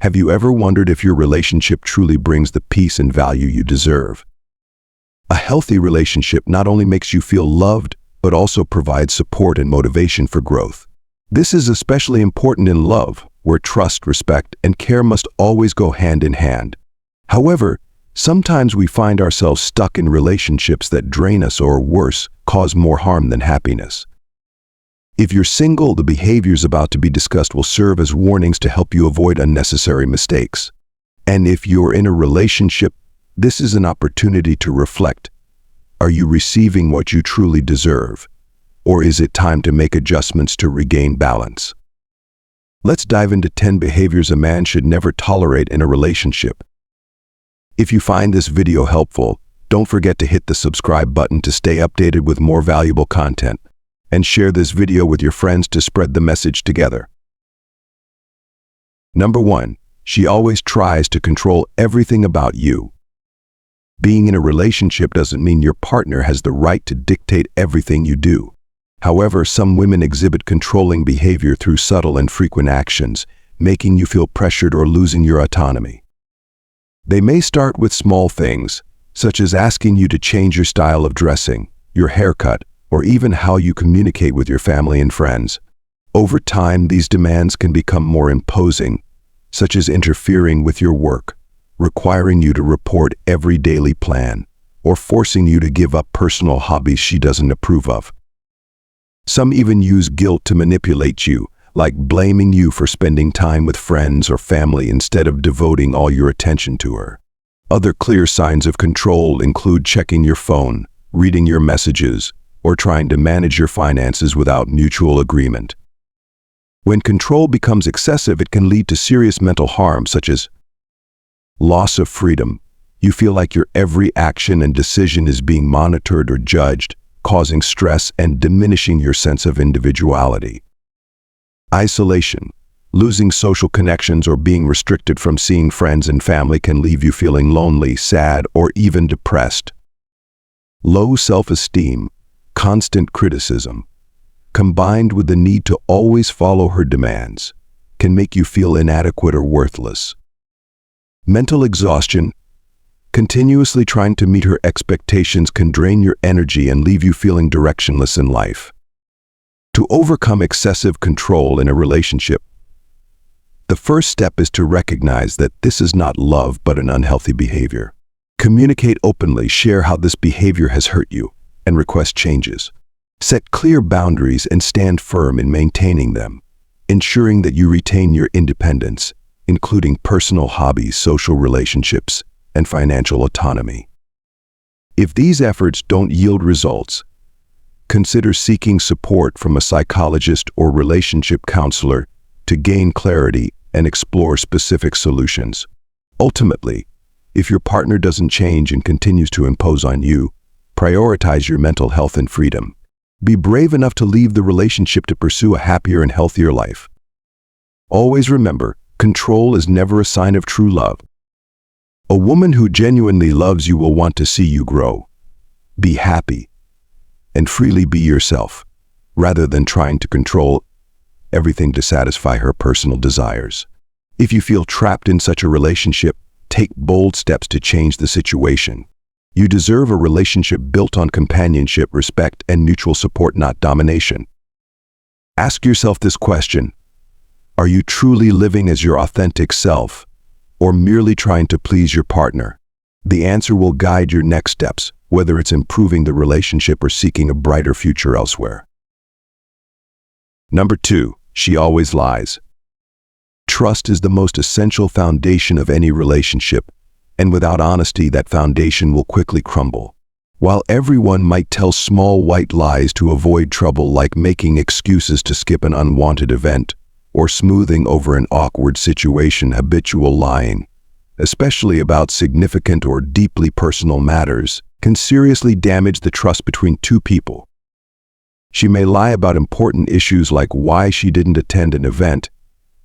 Have you ever wondered if your relationship truly brings the peace and value you deserve? A healthy relationship not only makes you feel loved, but also provides support and motivation for growth. This is especially important in love, where trust, respect, and care must always go hand in hand. However, sometimes we find ourselves stuck in relationships that drain us or, worse, cause more harm than happiness. If you're single, the behaviors about to be discussed will serve as warnings to help you avoid unnecessary mistakes. And if you're in a relationship, this is an opportunity to reflect. Are you receiving what you truly deserve? Or is it time to make adjustments to regain balance? Let's dive into 10 behaviors a man should never tolerate in a relationship. If you find this video helpful, don't forget to hit the subscribe button to stay updated with more valuable content. And share this video with your friends to spread the message together. Number 1. She always tries to control everything about you. Being in a relationship doesn't mean your partner has the right to dictate everything you do. However, some women exhibit controlling behavior through subtle and frequent actions, making you feel pressured or losing your autonomy. They may start with small things, such as asking you to change your style of dressing, your haircut, or even how you communicate with your family and friends. Over time, these demands can become more imposing, such as interfering with your work, requiring you to report every daily plan, or forcing you to give up personal hobbies she doesn't approve of. Some even use guilt to manipulate you, like blaming you for spending time with friends or family instead of devoting all your attention to her. Other clear signs of control include checking your phone, reading your messages, or trying to manage your finances without mutual agreement. When control becomes excessive, it can lead to serious mental harm, such as loss of freedom. You feel like your every action and decision is being monitored or judged, causing stress and diminishing your sense of individuality. Isolation. Losing social connections or being restricted from seeing friends and family can leave you feeling lonely, sad, or even depressed. Low self-esteem. Constant criticism, combined with the need to always follow her demands, can make you feel inadequate or worthless. Mental exhaustion. Continuously trying to meet her expectations can drain your energy and leave you feeling directionless in life. To overcome excessive control in a relationship, the first step is to recognize that this is not love but an unhealthy behavior. Communicate openly, share how this behavior has hurt you, and request changes. Set clear boundaries and stand firm in maintaining them, ensuring that you retain your independence, including personal hobbies, social relationships, and financial autonomy. If these efforts don't yield results, consider seeking support from a psychologist or relationship counselor to gain clarity and explore specific solutions. Ultimately, if your partner doesn't change and continues to impose on you, prioritize your mental health and freedom. Be brave enough to leave the relationship to pursue a happier and healthier life. Always remember, control is never a sign of true love. A woman who genuinely loves you will want to see you grow, be happy, and freely be yourself, rather than trying to control everything to satisfy her personal desires. If you feel trapped in such a relationship, take bold steps to change the situation. You deserve a relationship built on companionship, respect, and mutual support, not domination. Ask yourself this question: are you truly living as your authentic self, or merely trying to please your partner? The answer will guide your next steps, whether it's improving the relationship or seeking a brighter future elsewhere. Number 2, she always lies. Trust is the most essential foundation of any relationship, and without honesty, that foundation will quickly crumble. While everyone might tell small white lies to avoid trouble, like making excuses to skip an unwanted event or smoothing over an awkward situation, habitual lying, especially about significant or deeply personal matters, can seriously damage the trust between two people. She may lie about important issues like why she didn't attend an event,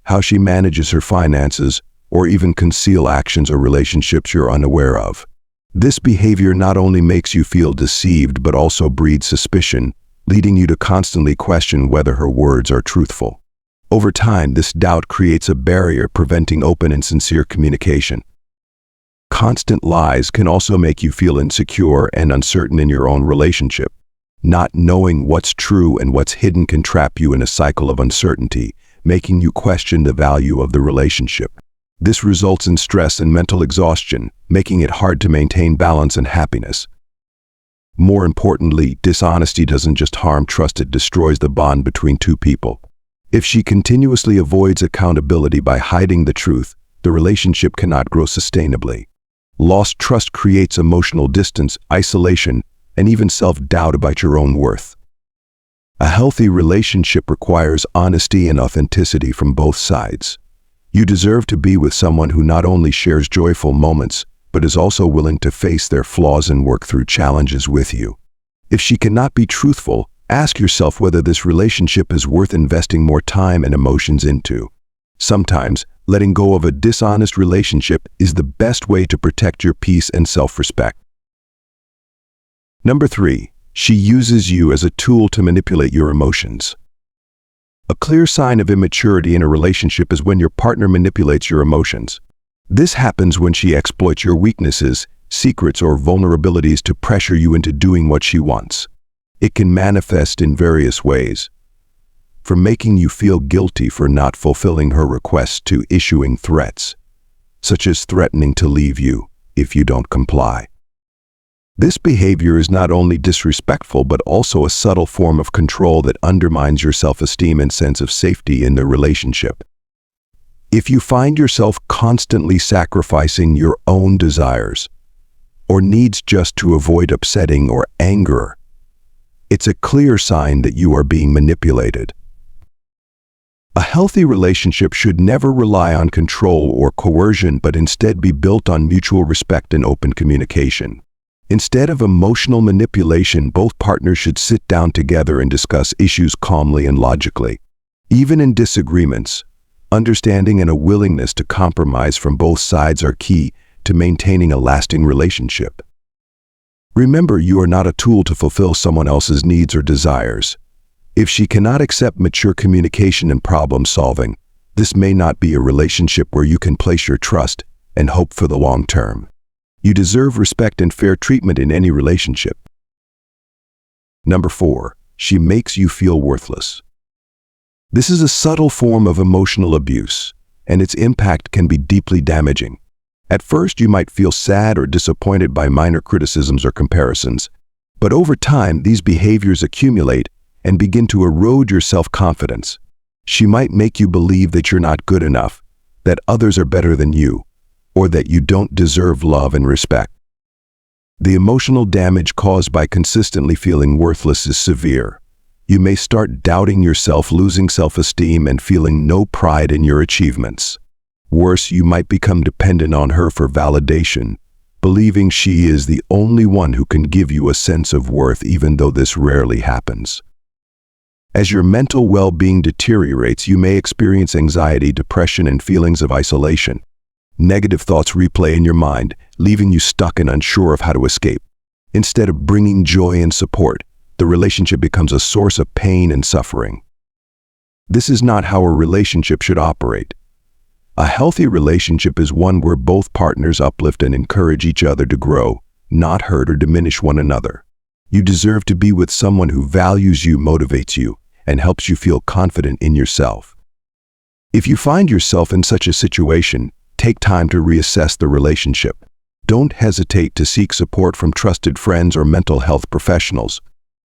how she manages her finances, or even conceal actions or relationships you're unaware of. This behavior not only makes you feel deceived but also breeds suspicion, leading you to constantly question whether her words are truthful. Over time, this doubt creates a barrier preventing open and sincere communication. Constant lies can also make you feel insecure and uncertain in your own relationship. Not knowing what's true and what's hidden can trap you in a cycle of uncertainty, making you question the value of the relationship. This results in stress and mental exhaustion, making it hard to maintain balance and happiness. More importantly, dishonesty doesn't just harm trust, it destroys the bond between two people. If she continuously avoids accountability by hiding the truth, the relationship cannot grow sustainably. Lost trust creates emotional distance, isolation, and even self-doubt about your own worth. A healthy relationship requires honesty and authenticity from both sides. You deserve to be with someone who not only shares joyful moments, but is also willing to face their flaws and work through challenges with you. If she cannot be truthful, ask yourself whether this relationship is worth investing more time and emotions into. Sometimes, letting go of a dishonest relationship is the best way to protect your peace and self-respect. Number 3, she uses you as a tool to manipulate your emotions. A clear sign of immaturity in a relationship is when your partner manipulates your emotions. This happens when she exploits your weaknesses, secrets, or vulnerabilities to pressure you into doing what she wants. It can manifest in various ways, from making you feel guilty for not fulfilling her requests to issuing threats, such as threatening to leave you if you don't comply. This behavior is not only disrespectful but also a subtle form of control that undermines your self-esteem and sense of safety in the relationship. If you find yourself constantly sacrificing your own desires or needs just to avoid upsetting or anger, it's a clear sign that you are being manipulated. A healthy relationship should never rely on control or coercion, but instead be built on mutual respect and open communication. Instead of emotional manipulation, both partners should sit down together and discuss issues calmly and logically. Even in disagreements, understanding and a willingness to compromise from both sides are key to maintaining a lasting relationship. Remember, you are not a tool to fulfill someone else's needs or desires. If she cannot accept mature communication and problem solving, this may not be a relationship where you can place your trust and hope for the long term. You deserve respect and fair treatment in any relationship. Number 4, she makes you feel worthless. This is a subtle form of emotional abuse, and its impact can be deeply damaging. At first, you might feel sad or disappointed by minor criticisms or comparisons, but over time, these behaviors accumulate and begin to erode your self-confidence. She might make you believe that you're not good enough, that others are better than you, or that you don't deserve love and respect. The emotional damage caused by consistently feeling worthless is severe. You may start doubting yourself, losing self-esteem, and feeling no pride in your achievements. Worse, you might become dependent on her for validation, believing she is the only one who can give you a sense of worth, even though this rarely happens. As your mental well-being deteriorates, you may experience anxiety, depression, and feelings of isolation. Negative thoughts replay in your mind, leaving you stuck and unsure of how to escape. Instead of bringing joy and support, the relationship becomes a source of pain and suffering. This is not how a relationship should operate. A healthy relationship is one where both partners uplift and encourage each other to grow, not hurt or diminish one another. You deserve to be with someone who values you, motivates you, and helps you feel confident in yourself. If you find yourself in such a situation, take time to reassess the relationship. Don't hesitate to seek support from trusted friends or mental health professionals.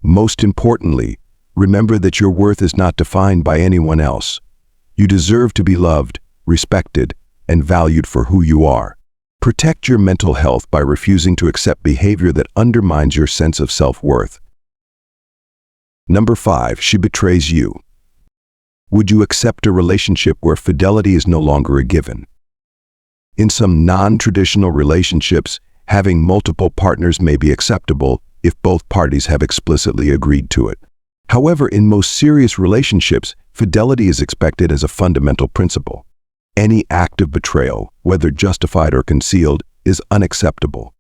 Most importantly, remember that your worth is not defined by anyone else. You deserve to be loved, respected, and valued for who you are. Protect your mental health by refusing to accept behavior that undermines your sense of self-worth. Number 5, she betrays you. Would you accept a relationship where fidelity is no longer a given? In some non-traditional relationships, having multiple partners may be acceptable if both parties have explicitly agreed to it. However, in most serious relationships, fidelity is expected as a fundamental principle. Any act of betrayal, whether justified or concealed, is unacceptable.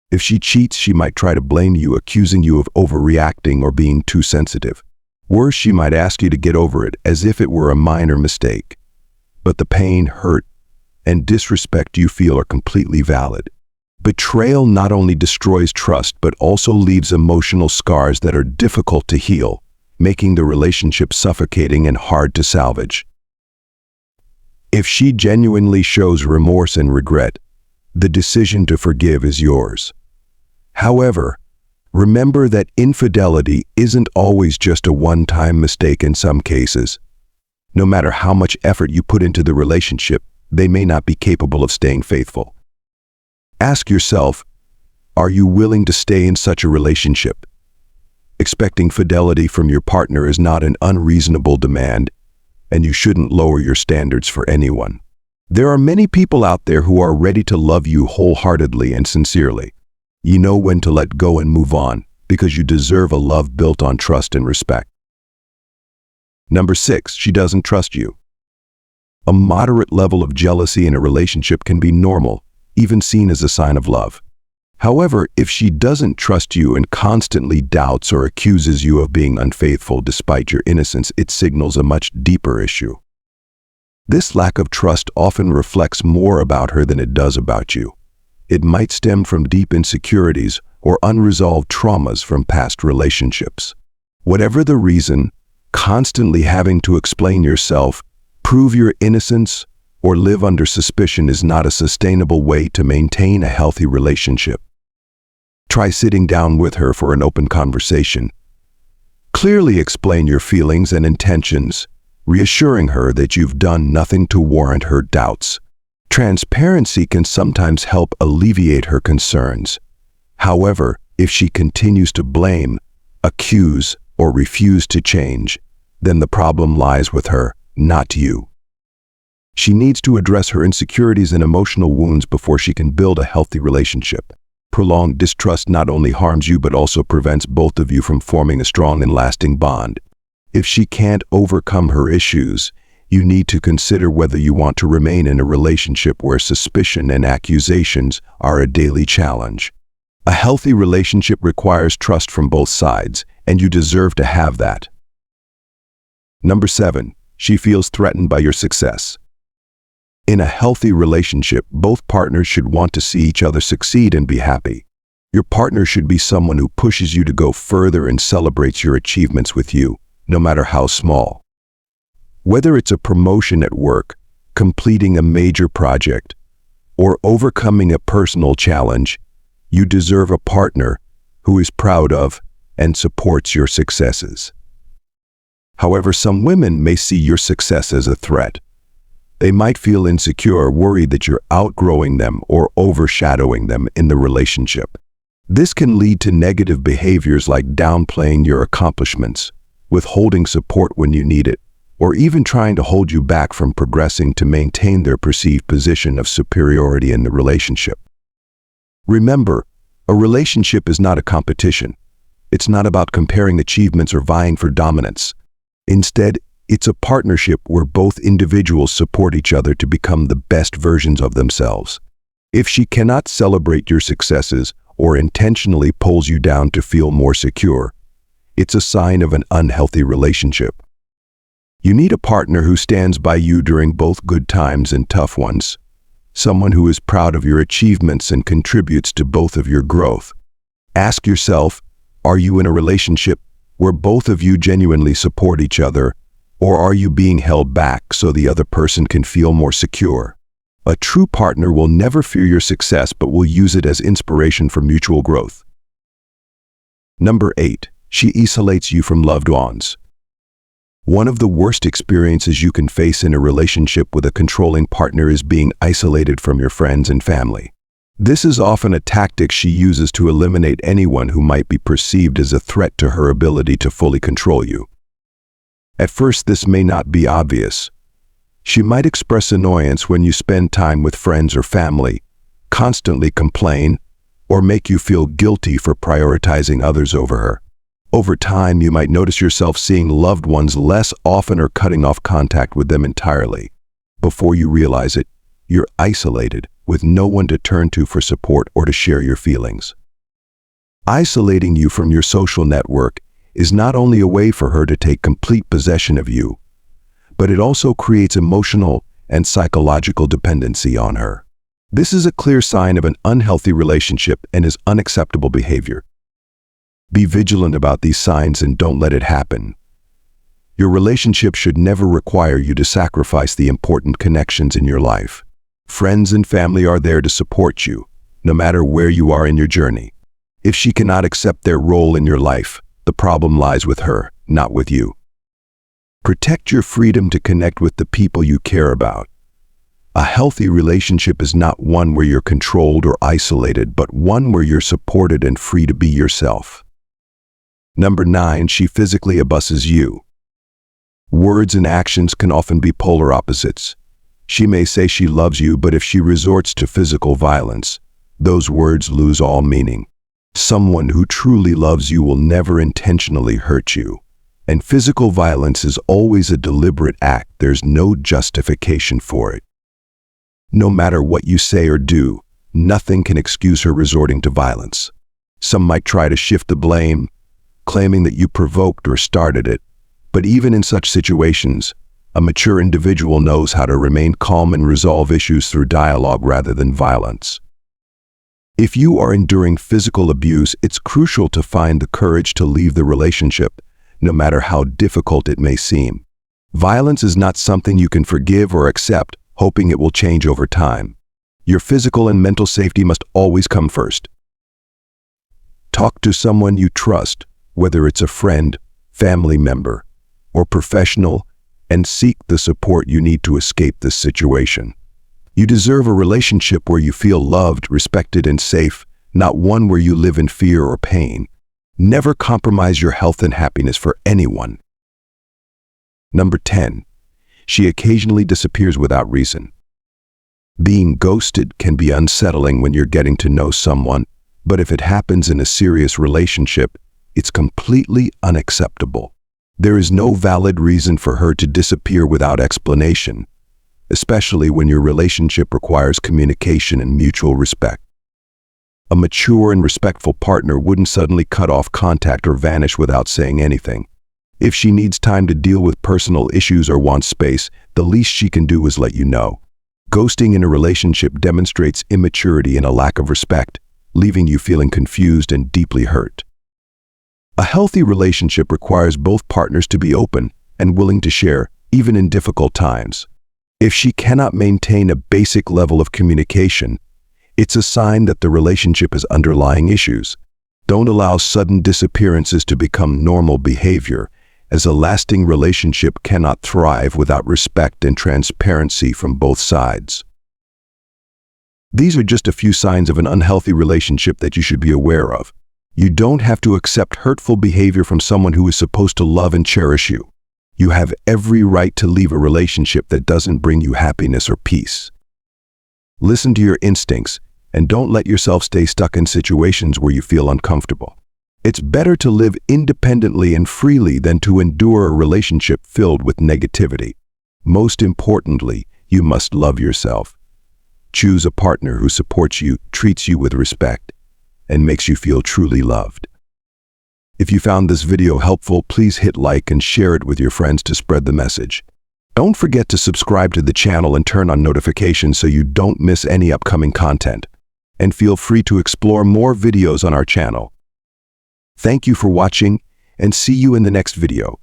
If she cheats, she might try to blame you, accusing you of overreacting or being too sensitive. Worse, she might ask you to get over it as if it were a minor mistake. But the pain, hurt, and disrespect you feel are completely valid. Betrayal not only destroys trust but also leaves emotional scars that are difficult to heal, making the relationship suffocating and hard to salvage. If she genuinely shows remorse and regret, the decision to forgive is yours. However, remember that infidelity isn't always just a one-time mistake in some cases. No matter how much effort you put into the relationship, they may not be capable of staying faithful. Ask yourself, are you willing to stay in such a relationship? Expecting fidelity from your partner is not an unreasonable demand, and you shouldn't lower your standards for anyone. There are many people out there who are ready to love you wholeheartedly and sincerely. You know when to let go and move on, because you deserve a love built on trust and respect. Number 6, she doesn't trust you. A moderate level of jealousy in a relationship can be normal, even seen as a sign of love. However, if she doesn't trust you and constantly doubts or accuses you of being unfaithful despite your innocence, it signals a much deeper issue. This lack of trust often reflects more about her than it does about you. It might stem from deep insecurities or unresolved traumas from past relationships. Whatever the reason, constantly having to explain yourself, prove your innocence, or live under suspicion is not a sustainable way to maintain a healthy relationship. Try sitting down with her for an open conversation. Clearly explain your feelings and intentions, reassuring her that you've done nothing to warrant her doubts. Transparency can sometimes help alleviate her concerns. However, if she continues to blame, accuse, or refuse to change, then the problem lies with her, not you. She needs to address her insecurities and emotional wounds before she can build a healthy relationship. Prolonged distrust not only harms you but also prevents both of you from forming a strong and lasting bond. If she can't overcome her issues, you need to consider whether you want to remain in a relationship where suspicion and accusations are a daily challenge. A healthy relationship requires trust from both sides, and you deserve to have that. Number 7, she feels threatened by your success. In a healthy relationship, both partners should want to see each other succeed and be happy. Your partner should be someone who pushes you to go further and celebrates your achievements with you, no matter how small. Whether it's a promotion at work, completing a major project, or overcoming a personal challenge, you deserve a partner who is proud of and supports your successes. However, some women may see your success as a threat. They might feel insecure, worried that you're outgrowing them or overshadowing them in the relationship. This can lead to negative behaviors like downplaying your accomplishments, withholding support when you need it, or even trying to hold you back from progressing to maintain their perceived position of superiority in the relationship. Remember, a relationship is not a competition. It's not about comparing achievements or vying for dominance. Instead, it's a partnership where both individuals support each other to become the best versions of themselves. If she cannot celebrate your successes or intentionally pulls you down to feel more secure, it's a sign of an unhealthy relationship. You need a partner who stands by you during both good times and tough ones, someone who is proud of your achievements and contributes to both of your growth. Ask yourself, are you in a relationship where both of you genuinely support each other, or are you being held back so the other person can feel more secure? A true partner will never fear your success but will use it as inspiration for mutual growth. Number 8, she isolates you from loved ones. One of the worst experiences you can face in a relationship with a controlling partner is being isolated from your friends and family. This is often a tactic she uses to eliminate anyone who might be perceived as a threat to her ability to fully control you. At first, this may not be obvious. She might express annoyance when you spend time with friends or family, constantly complain, or make you feel guilty for prioritizing others over her. Over time, you might notice yourself seeing loved ones less often or cutting off contact with them entirely. Before you realize it, you're isolated, with no one to turn to for support or to share your feelings. Isolating you from your social network is not only a way for her to take complete possession of you, but it also creates emotional and psychological dependency on her. This is a clear sign of an unhealthy relationship and is unacceptable behavior. Be vigilant about these signs and don't let it happen. Your relationship should never require you to sacrifice the important connections in your life. Friends and family are there to support you, no matter where you are in your journey. If she cannot accept their role in your life, the problem lies with her, not with you. Protect your freedom to connect with the people you care about. A healthy relationship is not one where you're controlled or isolated, but one where you're supported and free to be yourself. Number 9, she physically abuses you. Words and actions can often be polar opposites. She may say she loves you, but if she resorts to physical violence, those words lose all meaning. Someone who truly loves you will never intentionally hurt you. And physical violence is always a deliberate act. There's no justification for it. No matter what you say or do, nothing can excuse her resorting to violence. Some might try to shift the blame, claiming that you provoked or started it. But even in such situations, a mature individual knows how to remain calm and resolve issues through dialogue rather than violence. If you are enduring physical abuse, it's crucial to find the courage to leave the relationship, no matter how difficult it may seem. Violence is not something you can forgive or accept, hoping it will change over time. Your physical and mental safety must always come first. Talk to someone you trust, whether it's a friend, family member, or professional, and seek the support you need to escape this situation. You deserve a relationship where you feel loved, respected, and safe, not one where you live in fear or pain. Never compromise your health and happiness for anyone. Number 10. She occasionally disappears without reason. Being ghosted can be unsettling when you're getting to know someone, but if it happens in a serious relationship, it's completely unacceptable. There is no valid reason for her to disappear without explanation, especially when your relationship requires communication and mutual respect. A mature and respectful partner wouldn't suddenly cut off contact or vanish without saying anything. If she needs time to deal with personal issues or wants space, the least she can do is let you know. Ghosting in a relationship demonstrates immaturity and a lack of respect, leaving you feeling confused and deeply hurt. A healthy relationship requires both partners to be open and willing to share, even in difficult times. If she cannot maintain a basic level of communication, it's a sign that the relationship has underlying issues. Don't allow sudden disappearances to become normal behavior, as a lasting relationship cannot thrive without respect and transparency from both sides. These are just a few signs of an unhealthy relationship that you should be aware of. You don't have to accept hurtful behavior from someone who is supposed to love and cherish you. You have every right to leave a relationship that doesn't bring you happiness or peace. Listen to your instincts and don't let yourself stay stuck in situations where you feel uncomfortable. It's better to live independently and freely than to endure a relationship filled with negativity. Most importantly, you must love yourself. Choose a partner who supports you, treats you with respect, and makes you feel truly loved. If you found this video helpful, please hit like and share it with your friends to spread the message. Don't forget to subscribe to the channel and turn on notifications so you don't miss any upcoming content. And feel free to explore more videos on our channel. Thank you for watching, and see you in the next video.